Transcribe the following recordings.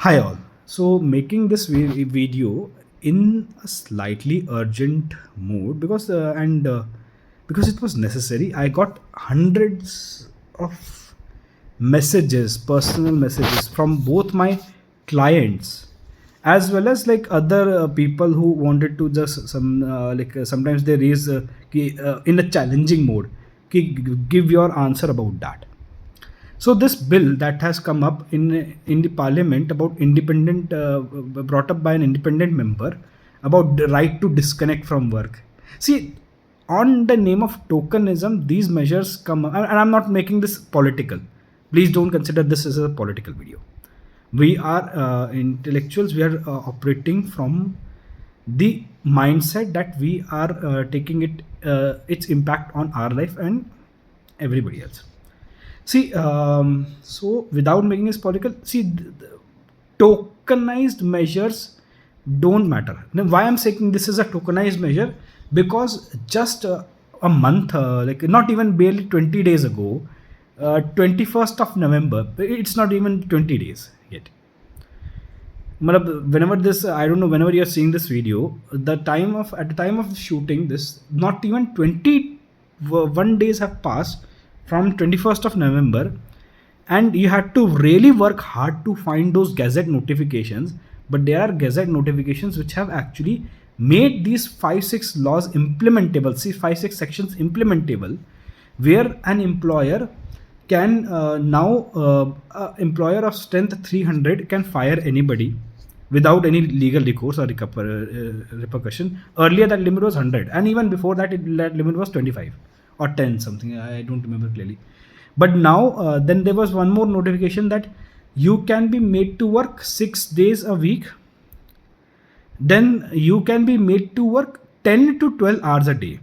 Hi all. So making this video in a slightly urgent mode because it was necessary. I got hundreds of messages, personal messages from both my clients as well as like other people who wanted to just sometimes they raise in a challenging mode कि give your answer about that. So this bill that has come up in the parliament about independent brought up by an independent member about the right to disconnect from work. See, on the name of tokenism, these measures come up, and I'm not making this political. Please don't consider this as a political video. We are intellectuals. We are operating from the mindset that we are taking its impact on our life and everybody else. See, so without making this political, see, tokenized measures don't matter. Now, why I'm saying this is a tokenized measure? Because just a month, like not even barely 20 days ago, 21st of November, it's not even 20 days yet. Whenever this, I don't know, whenever you're seeing this video, at the time of shooting this, not even 21 days have passed from 21st of November, and you had to really work hard to find those gazette notifications. But there are gazette notifications which have actually made these 5-6 laws implementable. See, 5-6 sections implementable, where an employer can employer of strength 300 can fire anybody without any legal recourse or repercussion. Earlier that limit was 100, and even before that that limit was 25 or 10 something, I don't remember clearly. But now then there was one more notification that you can be made to work 6 days a week, then you can be made to work 10 to 12 hours a day.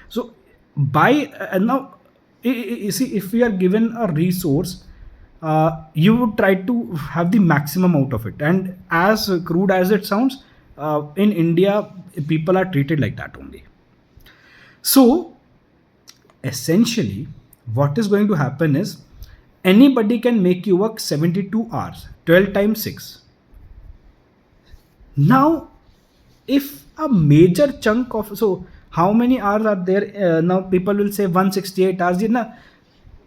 So by now, you see, if we are given a resource, you would try to have the maximum out of it. And as crude as it sounds, in India people are treated like that only. So essentially what is going to happen is anybody can make you work 72 hours, 12 times 6. Now if a major chunk of, so how many hours are there, now people will say 168 hours. You know,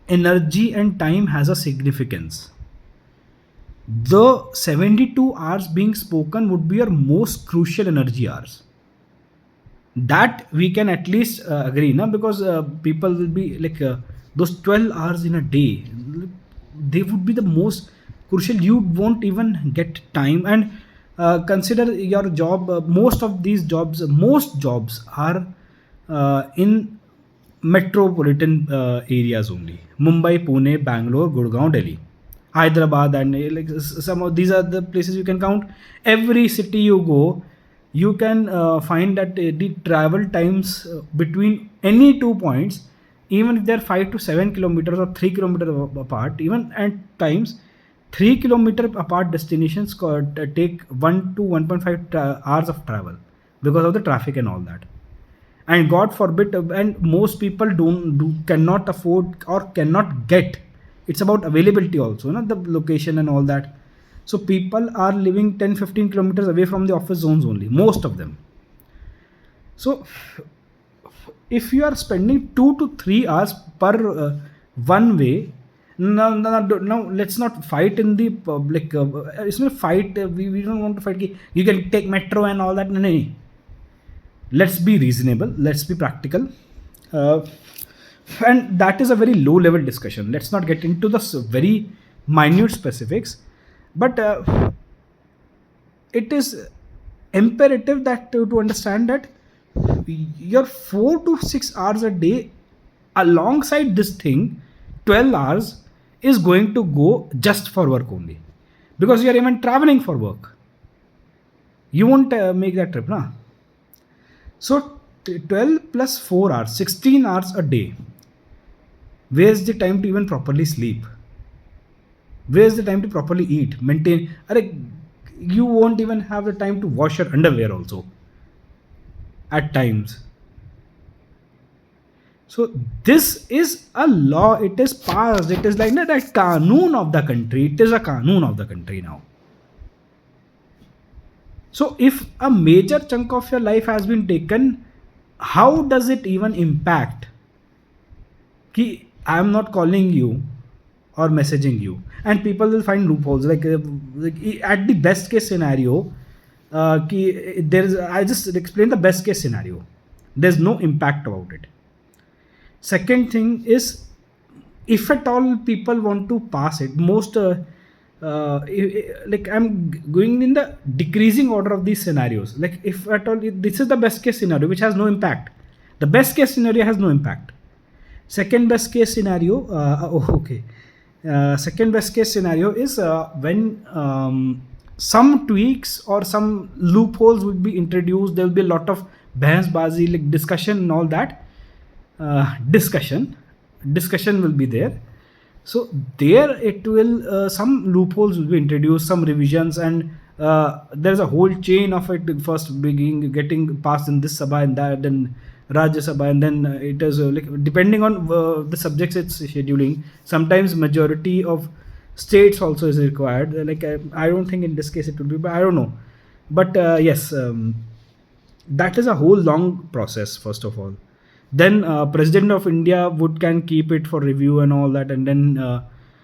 energy and time has a significance. The 72 hours being spoken would be your most crucial energy hours. That we can at least agree now, because people will be like those 12 hours in a day, they would be the most crucial. You won't even get time. And consider your job, most jobs are in metropolitan areas only: Mumbai, Pune, Bangalore, Gurgaon, Delhi, Hyderabad, and like some of these are the places you can count. Every city you go, you can find that the travel times between any 2 points, even if they're 5 to 7 kilometers or 3 kilometers apart, even at times 3 kilometer apart destinations take 1 to 1.5 hours of travel because of the traffic and all that. And God forbid, and most people cannot afford or cannot get. It's about availability also, not the location and all that. So people are living 10-15 kilometers away from the office zones only, most of them. So if you are spending 2 to 3 hours per one way, now let's not fight in the public. It's not fight. We don't want to fight. You can take metro and all that. No. Let's be reasonable. Let's be practical. And that is a very low level discussion. Let's not get into the very minute specifics. But it is imperative that to understand that your 4 to 6 hours a day alongside this thing, 12 hours, is going to go just for work only, because you are even traveling for work. You won't make that trip, na? So 12 plus 4 hours, 16 hours a day. Where's the time to even properly sleep? Where's the time to properly eat, maintain? You won't even have the time to wash your underwear also at times. So this is a law. It is passed. It is like that Qanoon of the country. It is a Qanoon of the country now. So if a major chunk of your life has been taken, how does it even impact? Ki I am not calling you or messaging you, and people will find loopholes, at the best case scenario, there is, I just explain the best case scenario, there's no impact about it. Second thing is, if at all people want to pass it, most like I'm going in the decreasing order of these scenarios. Like if at all, this is the best case scenario which has no impact. The best case scenario has no impact. Second best case scenario, okay. Second best case scenario is when some tweaks or some loopholes would be introduced. There will be a lot of bahsbazi, like discussion and all that. Discussion will be there. So there it will, some loopholes will be introduced, some revisions, and there's a whole chain of it. First beginning getting passed in this sabha and that, then Rajya Sabha, and then it is like depending on the subjects it's scheduling. Sometimes majority of states also is required. Like I don't think in this case it would be, but I don't know. But yes, that is a whole long process. First of all, then President of India would can keep it for review and all that, and then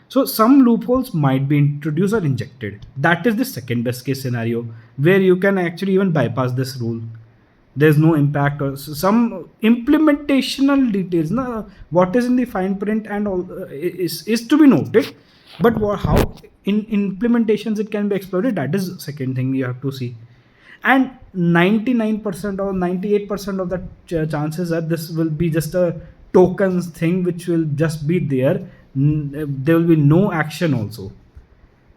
so some loopholes might be introduced or injected. That is the second best case scenario, where you can actually even bypass this rule. There's no impact, or some implementational details, what is in the fine print and all, is to be noted, but how in implementations it can be exploited, that is second thing you have to see. And 99% or 98% of the chances are this will be just a tokens thing which will just be there. There will be no action also.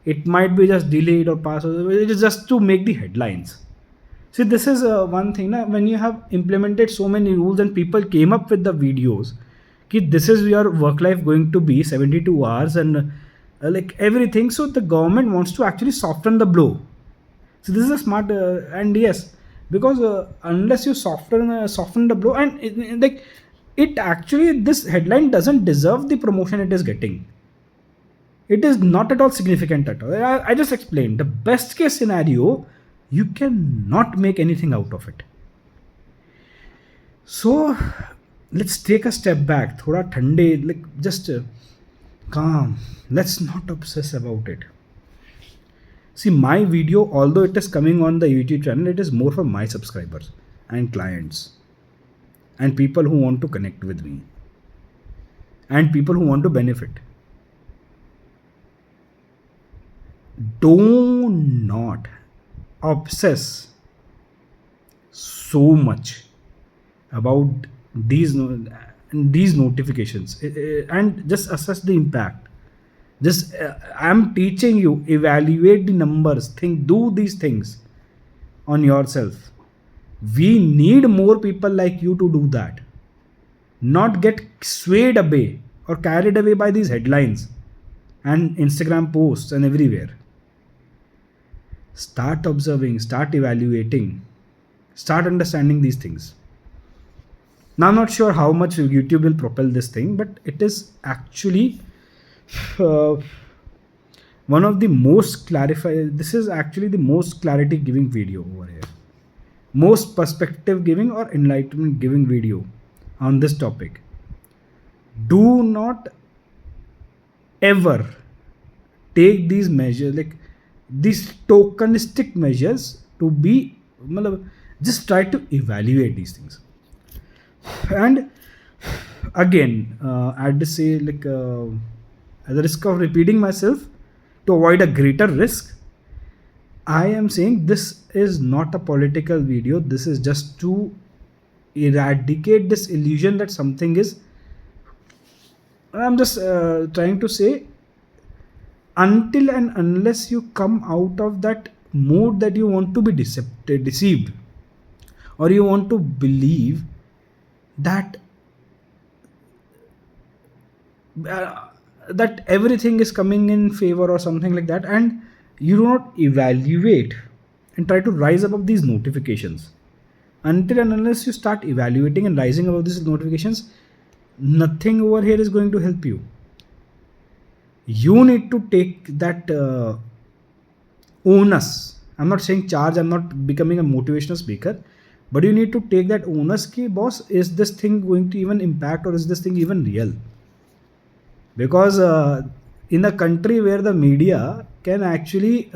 It might be just delayed or passed. It is just to make the headlines. See, this is one thing na, when you have implemented so many rules and people came up with the videos ki this is your work life going to be 72 hours and like everything. So the government wants to actually soften the blow. So this is a smart, and yes, because unless you soften the blow, and like it actually, this headline doesn't deserve the promotion it is getting. It is not at all significant at all. I just explained the best case scenario. You cannot make anything out of it. So let's take a step back. Thoda thande, like just calm. Let's not obsess about it. See, my video, although it is coming on the YouTube channel, it is more for my subscribers and clients and people who want to connect with me and people who want to benefit. Do not obsess so much about these notifications, and just assess the impact. Just I'm teaching you, evaluate the numbers, do these things on yourself. We need more people like you to do that, not get swayed away or carried away by these headlines and Instagram posts and everywhere. Start observing, start evaluating, start understanding these things. Now I'm not sure how much YouTube will propel this thing, but it is actually one of the most this is actually the most clarity giving video over here, most perspective giving or enlightenment giving video on this topic. Do not ever take these measures, like these tokenistic measures, to be, just try to evaluate these things. And again, I'd say, like at the risk of repeating myself, to avoid a greater risk, I am saying this is not a political video. This is just to eradicate this illusion that something is. I'm just trying to say, until and unless you come out of that mode that you want to be deceived, or you want to believe that that everything is coming in favor or something like that, and you do not evaluate and try to rise above these notifications. Until and unless you start evaluating and rising above these notifications, nothing over here is going to help you. You need to take that onus I'm not saying charge, I'm not becoming a motivational speaker, but you need to take that onus ki boss, is this thing going to even impact, or is this thing even real? Because in a country where the media can actually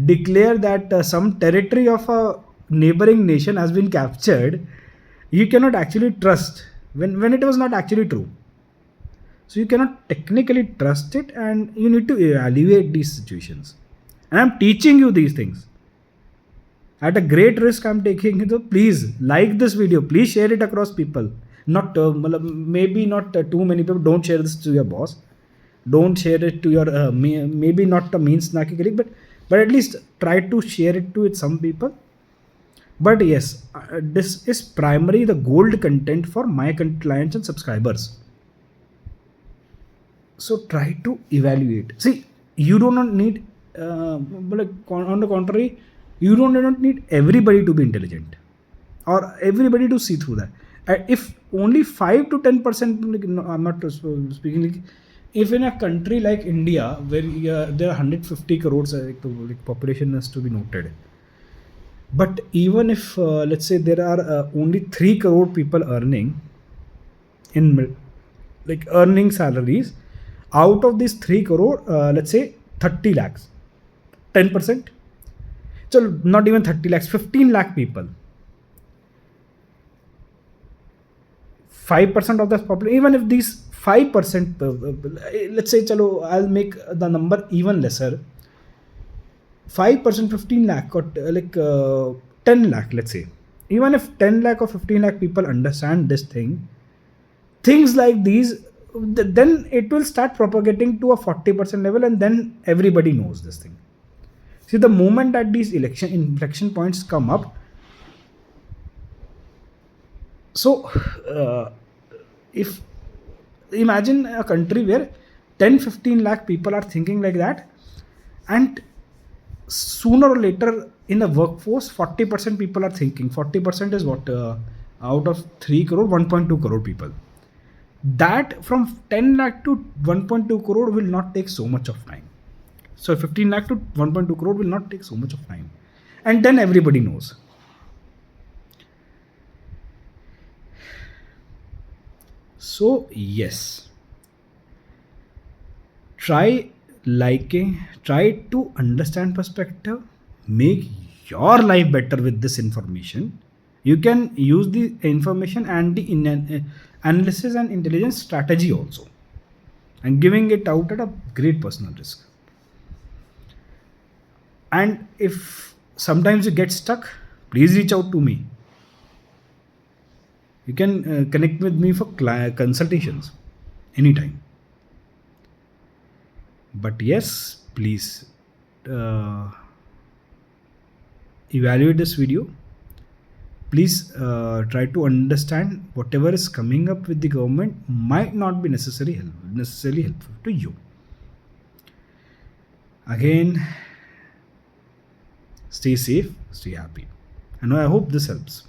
declare that some territory of a neighboring nation has been captured, you cannot actually trust when it was not actually true. So you cannot technically trust it, and you need to evaluate these situations. And I'm teaching you these things at a great risk. I'm taking it. So please like this video, please share it across people. Not maybe not too many people. Don't share this to your boss, don't share it to your maybe not a mean snacky colleague, but at least try to share it to with some people. But yes, this is primarily the gold content for my clients and subscribers. So try to evaluate. See, you do not need like on the contrary, you don't need everybody to be intelligent or everybody to see through that. If only 5 to 10%, like, no, I'm not speaking like, if in a country like India where there are 150 crores like population is to be noted, but even if let's say there are only 3 crore people earning in like earning salaries, out of these 3 crore, let's say 30 lakhs, 10%, so not even 30 lakhs, 15 lakh people, 5% of the population. Even if these 5%, let's say chalo, I'll make the number even lesser, 5%, 15 lakh, or 10 lakh, let's say. Even if 10 lakh or 15 lakh people understand this thing, things like these, then it will start propagating to a 40% level, and then everybody knows this thing. See, the moment that these inflection points come up, so if imagine a country where 10-15 lakh people are thinking like that, and sooner or later in the workforce 40% people are thinking, 40% is what, out of 3 crore, 1.2 crore people. That from 10 lakh to 1.2 crore will not take so much of time. So 15 lakh to 1.2 crore will not take so much of time, and then everybody knows. So yes, try to understand perspective, make your life better with this information. You can use the information and the analysis and intelligence strategy also, and giving it out at a great personal risk. And if sometimes you get stuck, please reach out to me. You can connect with me for consultations anytime. But yes, please evaluate this video. Please try to understand whatever is coming up with the government might not be necessarily helpful to you. Again, stay safe, stay happy, and I hope this helps.